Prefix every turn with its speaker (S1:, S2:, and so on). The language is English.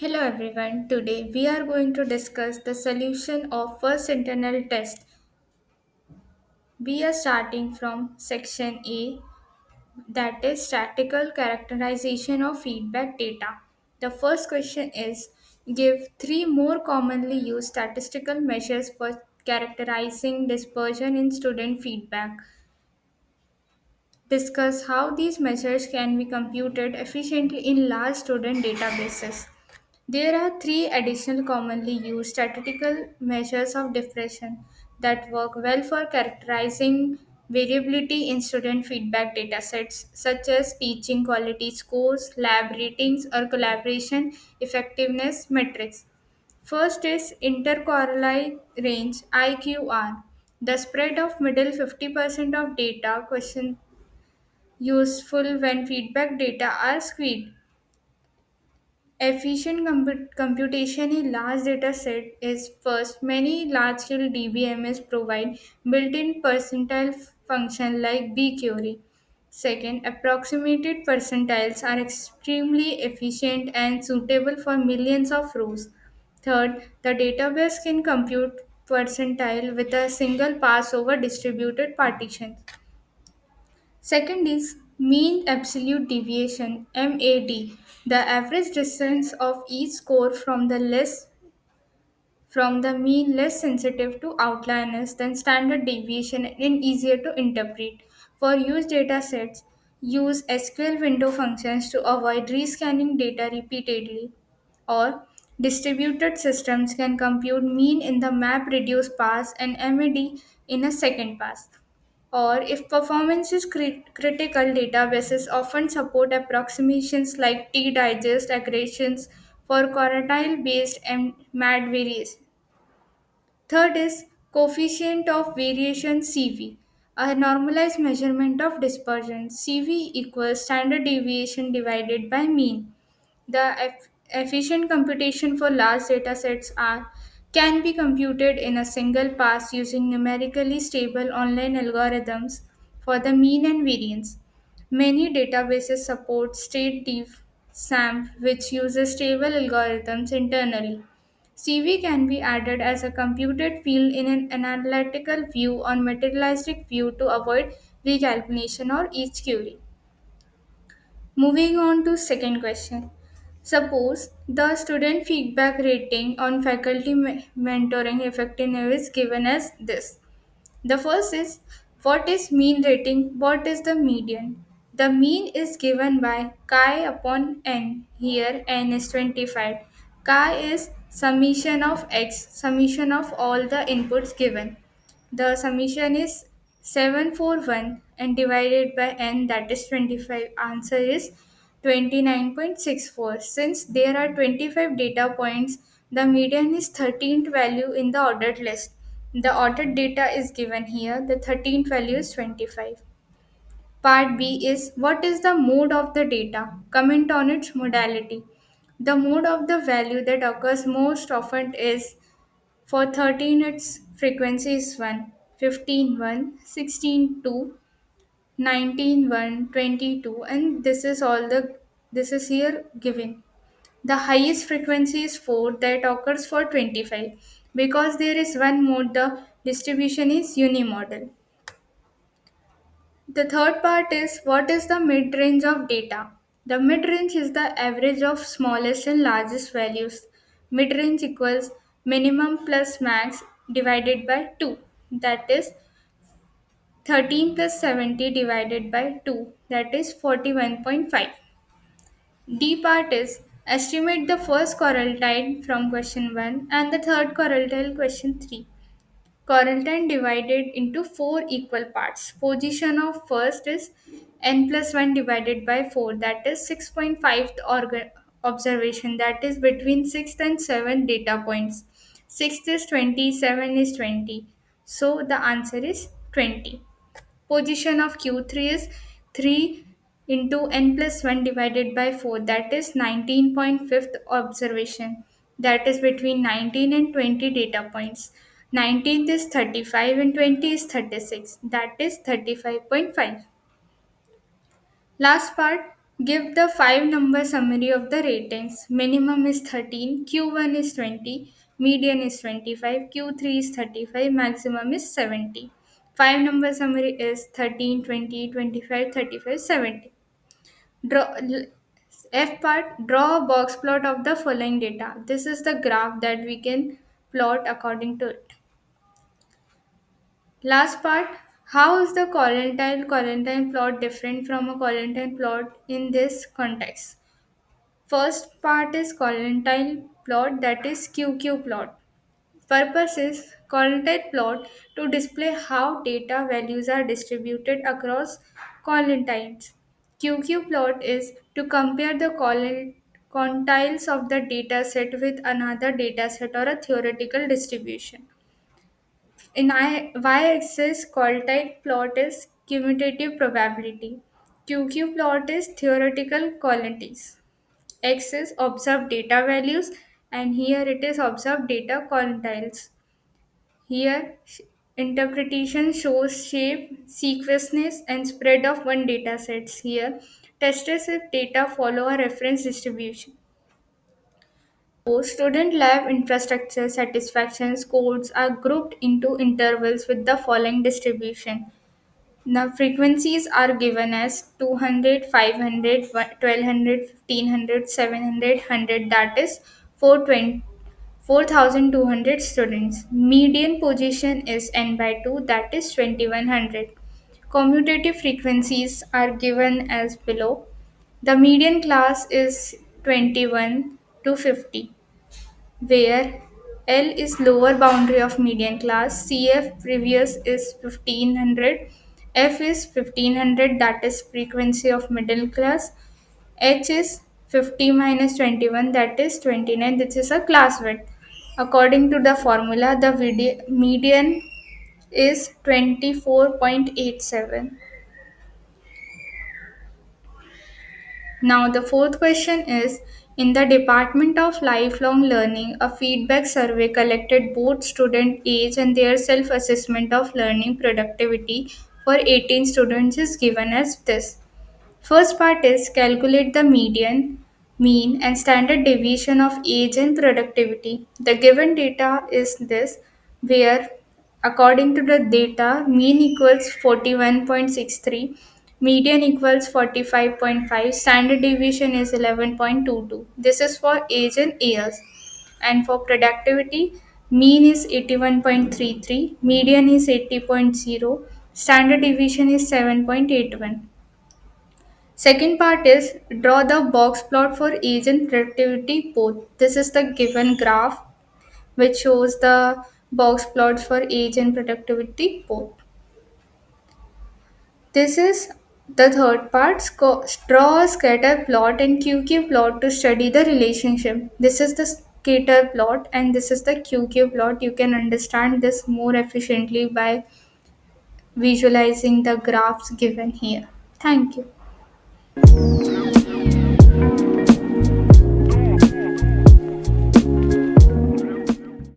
S1: Hello everyone. Today we are going to discuss the solution of first internal test. We are starting from section A, that is statistical characterization of feedback data. The first question is, give three more commonly used statistical measures for characterizing dispersion in student feedback. Discuss how these measures can be computed efficiently in large student databases. There are three additional commonly used statistical measures of depression that work well for characterizing variability in student feedback datasets, such as teaching quality scores, lab ratings, or collaboration effectiveness metrics. First is interquartile range IQR, the spread of middle 50% of data question useful when feedback data are skewed. Efficient computation in large data set is first. Many large-scale DBMS provide built-in percentile function like bquery. Second, approximated percentiles are extremely efficient and suitable for millions of rows. Third, the database can compute percentile with a single pass over distributed partitions. Second is mean absolute deviation MAD, the average distance of each score from the mean less sensitive to outliers than standard deviation and easier to interpret. For use data sets, use SQL window functions to avoid rescanning data repeatedly. Or distributed systems can compute mean in the map reduce pass and MAD in a second pass. Or if performance is critical, databases often support approximations like T-digest aggregations for quartile based and MAD variation. Third is coefficient of variation CV, a normalized measurement of dispersion. CV equals standard deviation divided by mean. The efficient computation for large data sets are can be computed in a single pass using numerically stable online algorithms for the mean and variance. Many databases support state diff SAMP, which uses stable algorithms internally. CV can be added as a computed field in an analytical view or materialistic view to avoid recalculation or each query. Moving on to second question. Suppose the student feedback rating on faculty mentoring effectiveness is given as this. The first is what is mean rating, what is the median. The mean is given by chi upon n. Here n is 25. Chi is summation of x, summation of all the inputs given. The summation is 741 and divided by n, that is 25. Answer is 29.64. Since there are 25 data points, the median is 13th value in the ordered list. The ordered data is given here. The 13th value is 25. Part B is what is the mode of the data? Comment on its modality. The mode of the value that occurs most often is for 13 its frequency is 1, 15 1, 16 2, 19 1, 22, and this is here given. The highest frequency is 4 that occurs for 25. Because there is one mode, the distribution is unimodal. The third part is what is the mid range of data? The mid range is the average of smallest and largest values. Mid range equals minimum plus max divided by 2. That is 13 plus 70 divided by 2. That is 41.5. D part is estimate the first quartile from question 1 and the third quartile question 3. Quarantine divided into four equal parts. Position of first is n plus 1 divided by 4, that is 6.5th observation, that is between 6th and 7th data points. 6th is 20, 7 is 20. So the answer is 20. Position of Q3 is 3 into n plus 1 divided by 4, that is 19.5th observation, that is between 19 and 20 data points. 19th is 35 and 20 is 36, that is 35.5. Last part, Give the 5 number summary of the ratings. Minimum is 13, Q1 is 20, median is 25, Q3 is 35, maximum is 70. 5 number summary is 13, 20, 25, 35, 70. Draw F part, draw a box plot of the following data. This is the graph that we can plot according to it. Last part, how is the colentine plot different from a colentine plot in this context? First part is colentine plot, that is QQ plot. Purpose is colentine plot to display how data values are distributed across colentines. QQ plot is to compare the quantiles of the data set with another data set or a theoretical distribution. In y-axis, quantile plot is cumulative probability. QQ plot is theoretical quantities. X is observed data values, and here it is observed data quantiles. Here, interpretation shows shape, sequences, and spread of one data sets. Here, tests if data follow a reference distribution. Student lab infrastructure satisfaction scores are grouped into intervals with the following distribution. The frequencies are given as 200, 500, 1200, 1500, 700, 100, that is 420, 4200 students. Median position is n by 2, that is 2100. Commutative frequencies are given as below. The median class is 21 to 50, where L is lower boundary of median class, CF previous is 1500, F is 1500, that is frequency of middle class, H is 50 minus 21, that is 29, this is a class width. According to the formula, the median is 24.87. Now, the fourth question is, in the Department of Lifelong Learning, a feedback survey collected both student age and their self assessment of learning productivity for 18 students is given as this. First part is calculate the median, mean, and standard deviation of age and productivity. The given data is this, where according to the data, mean equals 41.63, median equals 45.5, standard deviation is 11.22. This is for age and years. And for productivity, mean is 81.33, median is 80.0, standard deviation is 7.81. Second part is draw the box plot for age and productivity both. This is the given graph which shows the box plots for age and productivity both. This is the third part. Draw a scatter plot and QQ plot to study the relationship. This is the scatter plot and this is the QQ plot. You can understand this more efficiently by visualizing the graphs given here. Thank you.